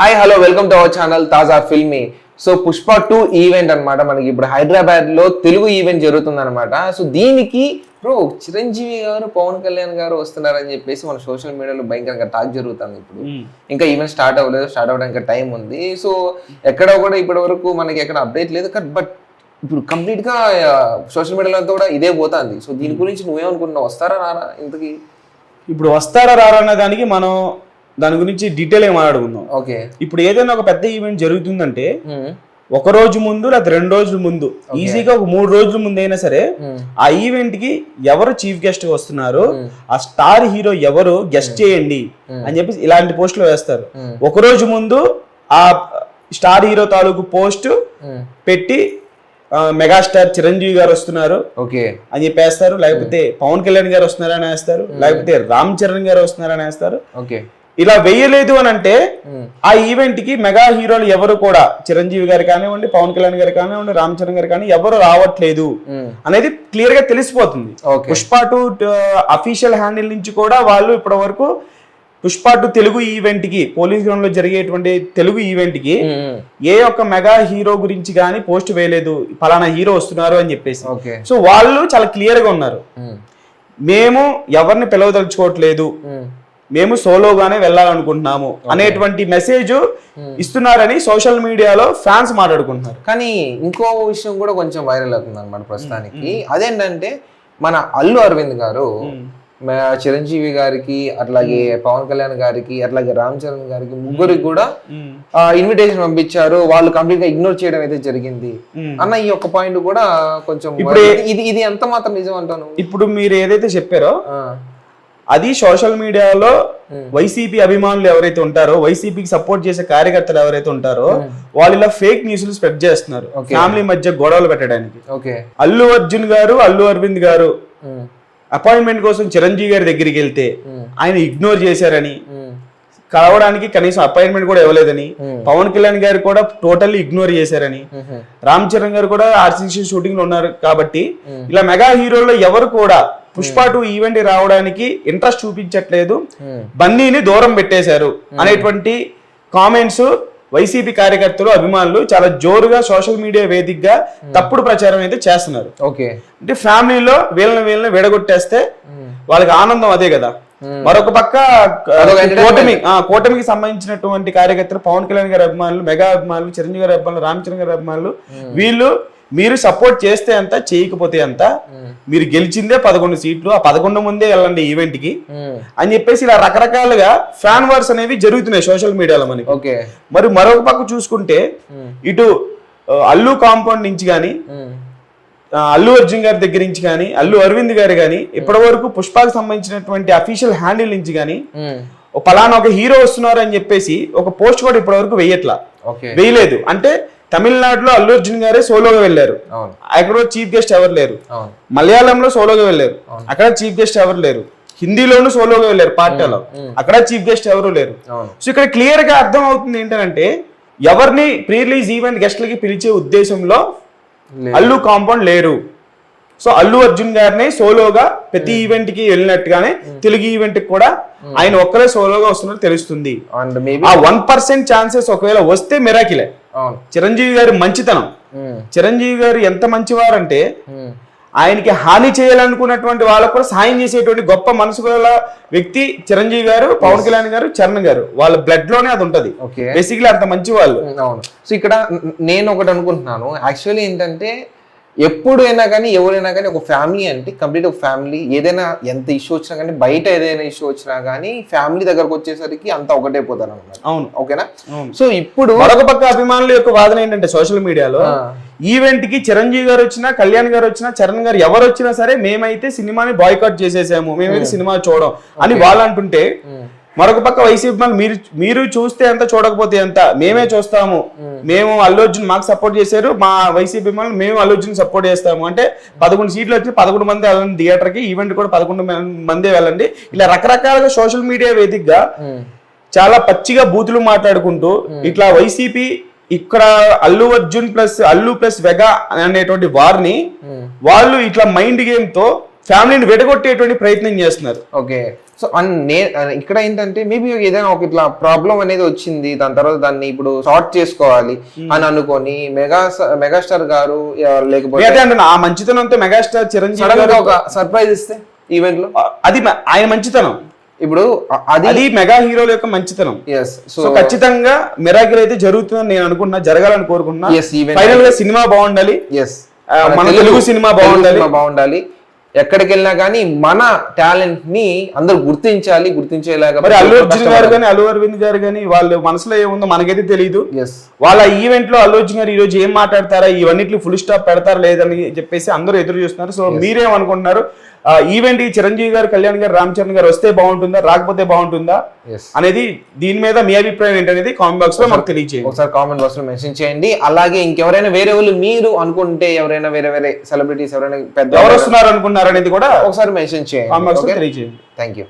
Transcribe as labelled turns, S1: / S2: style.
S1: Hi hello welcome to our channel తాజా filmy. So Pushpa 2 event అనమాట మనకి ఇప్పుడు హైదరాబాద్ లో తెలుగు ఈవెంట్ జరుగుతుంది అనమాట. సో దీనికి చిరంజీవి గారు పవన్ కళ్యాణ్ గారు వస్తున్నారని చెప్పేసి మన సోషల్ మీడియాలో భయంకరంగా టాక్ జరుగుతుంది. ఇప్పుడు ఇంకా ఈవెంట్ స్టార్ట్ అవ్వలేదు, స్టార్ట్ అవ్వడానికి ఇంకా టైం ఉంది. సో ఎక్కడ కూడా ఇప్పటి వరకు మనకి ఎక్కడ అప్డేట్ లేదు, బట్ ఇప్పుడు కంప్లీట్ గా సోషల్ మీడియాలో అంతా కూడా ఇదే పోతుంది. సో దీని గురించి నువ్వేమనుకుంటున్నావు, వస్తారా రారా? ఇంతకీ
S2: ఇప్పుడు వస్తారా రారా అన్న దానికి మనం దాని గురించి డీటెయిల్ గా మాట్లాడుకుందాం.
S1: ఓకే,
S2: ఇప్పుడు ఏదైనా ఒక పెద్ద ఈవెంట్ జరుగుతుందంటే ఒక రోజు ముందు లేదా 2 రోజుల ముందు, ఈజీగా ఒక 3 రోజుల ముందు అయినా సరే ఆ ఈవెంట్ కి ఎవరు చీఫ్ గెస్ట్ వస్తున్నారు, ఆ స్టార్ హీరో ఎవరు గెస్ట్ చేయండి అని చెప్పి ఇలాంటి పోస్టులు వేస్తారు. ఒక రోజు ముందు ఆ స్టార్ హీరో తాలూకు పోస్ట్ పెట్టి మెగాస్టార్ చిరంజీవి గారు వస్తున్నారు
S1: ఓకే
S2: అని చెప్పేస్తారు, లేకపోతే పవన్ కళ్యాణ్ గారు వస్తున్నారని వేస్తారు, లేకపోతే రామ్ చరణ్ గారు వస్తున్నారని వేస్తారు.
S1: ఓకే,
S2: ఇలా వేయలేదు అని అంటే ఆ ఈవెంట్ కి మెగా హీరోలు ఎవరు కూడా చిరంజీవి గారు కానివ్వండి, పవన్ కళ్యాణ్ గారు కానివ్వండి, రామ్ చరణ్ గారు కానీ ఎవరు రావట్లేదు అనేది క్లియర్ గా తెలిసిపోతుంది. పుష్ప 2 అఫీషియల్ హ్యాండిల్ నుంచి కూడా వాళ్ళు ఇప్పటి వరకు పుష్ప 2 తెలుగు ఈవెంట్ కి, పోలీస్ గ్రౌండ్ లో జరిగేటువంటి తెలుగు ఈవెంట్ కి ఏ ఒక్క మెగా హీరో గురించి కానీ పోస్ట్ వేయలేదు, పలానా హీరో వస్తున్నారు అని చెప్పేసి. సో వాళ్ళు చాలా క్లియర్ గా ఉన్నారు, మేము ఎవరిని పిలవదలుచుకోవట్లేదు, మేము సోలోగానే వెళ్ళాలనుకుంటున్నాము అనేటువంటి మెసేజ్ ఇస్తున్నారని సోషల్ మీడియాలో ఫ్యాన్స్ మాట్లాడుకుంటున్నారు.
S1: కానీ ఇంకో విషయం కూడా కొంచెం వైరల్ అవుతుంది అనమాట ప్రస్తుతానికి. అదేంటంటే మన అల్లు అరవింద్ గారు చిరంజీవి గారికి, అట్లాగే పవన్ కళ్యాణ్ గారికి, అట్లాగే రామ్ చరణ్ గారికి, ముగ్గురికి కూడా ఇన్విటేషన్ పంపించారు. వాళ్ళు కంప్లీట్ గా ఇగ్నోర్ చేయడం అయితే జరిగింది అన్న. ఈ ఒక్క పాయింట్ కూడా కొంచెం ఇది ఎంత మాత్రం నిజం అంటాను.
S2: ఇప్పుడు మీరు ఏదైతే చెప్పారో అది సోషల్ మీడియాలో వైసీపీ అభిమానులు ఎవరైతే ఉంటారో, వైసీపీకి సపోర్ట్ చేసే కార్యకర్తలు ఎవరైతే ఉంటారో వాళ్ళు ఇలా ఫేక్ న్యూస్లు స్ప్రెడ్ చేస్తున్నారు ఫ్యామిలీ మధ్య గొడవలు పెట్టడానికి. అల్లు అర్జున్ గారు, అల్లు అరవింద్ గారు అపాయింట్మెంట్ కోసం చిరంజీవి గారి దగ్గరికి వెళ్తే ఆయన ఇగ్నోర్ చేశారని, కలవడానికి కనీసం అపాయింట్మెంట్ కూడా ఇవ్వలేదని, పవన్ కళ్యాణ్ గారు కూడా టోటల్లీ ఇగ్నోర్ చేశారని, రామ్ చరణ్ గారు కూడా ఆర్సీసీ షూటింగ్ లో ఉన్నారు. కాబట్టి ఇలా మెగా హీరోల్లో ఎవరు కూడా పుష్ప 2 ఈవెంట్ రావడానికి ఇంట్రెస్ట్ చూపించట్లేదు, బన్నీని దూరం పెట్టేశారు అనేటువంటి కామెంట్స్ వైసీపీ కార్యకర్తలు, అభిమానులు చాలా జోరుగా సోషల్ మీడియా వేదికగా తప్పుడు ప్రచారం అయితే చేస్తున్నారు. అంటే ఫ్యామిలీలో వీళ్ళని విడగొట్టేస్తే వాళ్ళకి ఆనందం అదే కదా. మరొక పక్క కూటమికి సంబంధించినటువంటి కార్యకర్తలు, పవన్ కళ్యాణ్ గారి అభిమానులు, మెగా అభిమానులు, చిరంజీవి గారి అభిమానులు, రామ్ చరణ్ గారి అభిమానులు, వీళ్ళు మీరు సపోర్ట్ చేస్తే అంత, చేయకపోతే అంత, మీరు గెలిచిందే 11 సీట్లు, ఆ 11 ముందే వెళ్ళండి ఈవెంట్ కి అని చెప్పేసి ఇలా రకరకాలుగా ఫ్యాన్ వార్స్ అనేవి జరుగుతున్నాయి సోషల్ మీడియాలో మనకి. మరి మరొక పక్క చూసుకుంటే ఇటు అల్లు కాంపౌండ్ నుంచి కానీ, అల్లు అర్జున్ గారి దగ్గర నుంచి కానీ, అల్లు అరవింద్ గారు కానీ ఇప్పటి వరకు పుష్పకు సంబంధించినటువంటి అఫీషియల్ హ్యాండిల్ నుంచి కానీ పలానా ఒక హీరో వస్తున్నారు అని చెప్పేసి ఒక పోస్ట్ కూడా ఇప్పటి వరకు వేయలేదు. అంటే తమిళనాడులో అల్లు అర్జున్ గారే సోలోగా వెళ్ళారు, అక్కడ చీఫ్ గెస్ట్ ఎవరు లేరు. మలయాళంలో సోలోగా వెళ్ళారు, అక్కడ చీఫ్ గెస్ట్ ఎవరు లేరు. హిందీలోనూ సోలోగా వెళ్ళారు పార్టీలో, అక్కడ చీఫ్ గెస్ట్ ఎవరు లేరు. సో ఇక్కడ క్లియర్ గా అర్థం అవుతుంది ఏంటంటే ఎవరిని ప్రీ రిలీజ్ ఈవెంట్ గెస్ట్లకి పిలిచే ఉద్దేశంలో అల్లు కాంపౌండ్ లేరు. సో అల్లు అర్జున్ గారిని సోలోగా ప్రతి ఈవెంట్ కి వెళ్ళినట్టుగానే తెలుగు ఈవెంట్ కి కూడా ఆయన ఒక్కరే సోలోగా వస్తున్నట్టు తెలుస్తుంది. ఆ 1% ఛాన్సెస్ ఒకవేళ వస్తే మిరాకిలే. చిరంజీవి గారి మంచితనం, చిరంజీవి గారు ఎంత మంచివారంటే ఆయనకి హాని చేయాలనుకున్నటువంటి వాళ్ళకు కూడా సాయం చేసేటువంటి గొప్ప మనసు గల వ్యక్తి చిరంజీవి గారు, పవన్ కళ్యాణ్ గారు, చరణ్ గారు. వాళ్ళ బ్లడ్ లోనే అది ఉంటది. బేసిక్లీ అంత మంచి వాళ్ళు.
S1: సో ఇక్కడ నేను ఒకటి అనుకుంటున్నాను, యాక్చువల్లీ ఏంటంటే ఎప్పుడైనా కానీ ఎవరైనా కానీ ఒక ఫ్యామిలీ అంటే కంప్లీట్ ఒక ఫ్యామిలీ, ఏదైనా ఎంత ఇష్యూ వచ్చినా కానీ, బయట ఏదైనా ఇష్యూ వచ్చినా కానీ ఫ్యామిలీ దగ్గరకు వచ్చేసరికి అంతా ఒకటే పోతారు అనమాట.
S2: అవును,
S1: ఓకేనా. సో ఇప్పుడు
S2: మరొక పక్క అభిమానుల యొక్క వాదన ఏంటంటే సోషల్ మీడియాలో ఈవెంట్ కి చిరంజీవి గారు వచ్చినా, కళ్యాణ్ గారు వచ్చినా, చరణ్ గారు ఎవరు వచ్చినా సరే మేమైతే సినిమాని బాయ్కాట్ చేసేసాము, మేమైతే సినిమా చూడం అని వాళ్ళు అంటుంటే, మరొక పక్క వైసీపీ మీరు చూస్తే ఎంత, చూడకపోతే ఎంత, మేమే చూస్తాము, మేము అల్లు అర్జున్ మాకు సపోర్ట్ చేశారు, మా వైసీపీ మేము అల్లు అర్జున్ సపోర్ట్ చేస్తాము అంటే 11 సీట్లు వచ్చి 11 మంది వెళ్ళండి థియేటర్ కి, ఈవెంట్ కూడా 11 మందే వెళ్ళండి. ఇలా రకరకాలుగా సోషల్ మీడియా వేదికగా చాలా పచ్చిగా బూతులు మాట్లాడుకుంటూ ఇట్లా వైసీపీ ఇక్కడ అల్లు అర్జున్ ప్లస్ అల్లు ప్లస్ వెగా అనేటువంటి వారిని వాళ్ళు ఇట్లా మైండ్ గేమ్ తో ఫ్యామిలీని విడగొట్టేటువంటి ప్రయత్నం చేస్తున్నారు.
S1: ఓకే. సో ఇక్కడ ఏంటంటే మేబీ ఏదైనా ఒక ఇట్లా ప్రాబ్లం అనేది వచ్చింది, దాని తర్వాత దాన్ని ఇప్పుడు సార్ట్ చేసుకోవాలి అని అనుకొని మెగాస్టార్ గారు లేకపోతే
S2: అదే అంటే ఆ మంచితనంతో మెగాస్టార్ చిరంజీవి గారు
S1: ఒక సర్ప్రైజ్ ఇస్తే ఈవెంట్ లో,
S2: అది ఆయన మంచితనం.
S1: ఇప్పుడు
S2: అది మెగా హీరోల యొక్క మంచితనం.
S1: సో
S2: ఖచ్చితంగా మిరాకిల్ అయితే జరుగుతుందని నేను అనుకుంటున్నా, జరగాలని కోరుకుంటున్నా. ఫైనల్ గా సినిమా బాగుండాలి, మన తెలుగు సినిమా
S1: బాగుండాలి. ఎక్కడికి వెళ్ళినా కానీ మన టాలెంట్ ని అందరూ గుర్తించేలాగా.
S2: మరి అల్లు అర్జున్ గారు కానీ అల్లు అరవింద్ గారు కానీ వాళ్ళ మనసులో ఏముందో మనకైతే తెలియదు. వాళ్ళ ఈవెంట్ లో అల్లు అర్జున్ గారు ఈ రోజు ఏం మాట్లాడతారా, ఇవన్నిట్లు ఫుల్ స్టాప్ పెడతారా లేదని చెప్పేసి అందరూ ఎదురు చూస్తున్నారు. సో మీరేమనుకుంటున్నారు, ఈవెంట్ చిరంజీవి గారు, కళ్యాణ్ గారు, రామ్ చరణ్ గారు వస్తే బాగుంటుందా, రాకపోతే బాగుంటుందా అనేది, దీని మీద మీ అభిప్రాయం ఏంటనేది కామెంట్ బాక్స్ లో మాకు తెలియజేయండి.
S1: ఒకసారి కామెంట్ బాక్స్ లో మెన్షన్ చేయండి. అలాగే ఇంకెవరైనా వేరే వాళ్ళు మీరు అనుకుంటే ఎవరైనా వేరే సెలబ్రిటీస్ ఎవరైనా పెద్ద
S2: ఎవరు వస్తున్నారు అనుకున్నారు అనేది కూడా
S1: ఒకసారి మెన్షన్ చేయండి.
S2: కామెంట్ బాక్స్ లో తెలియజేయండి.
S1: Thank you.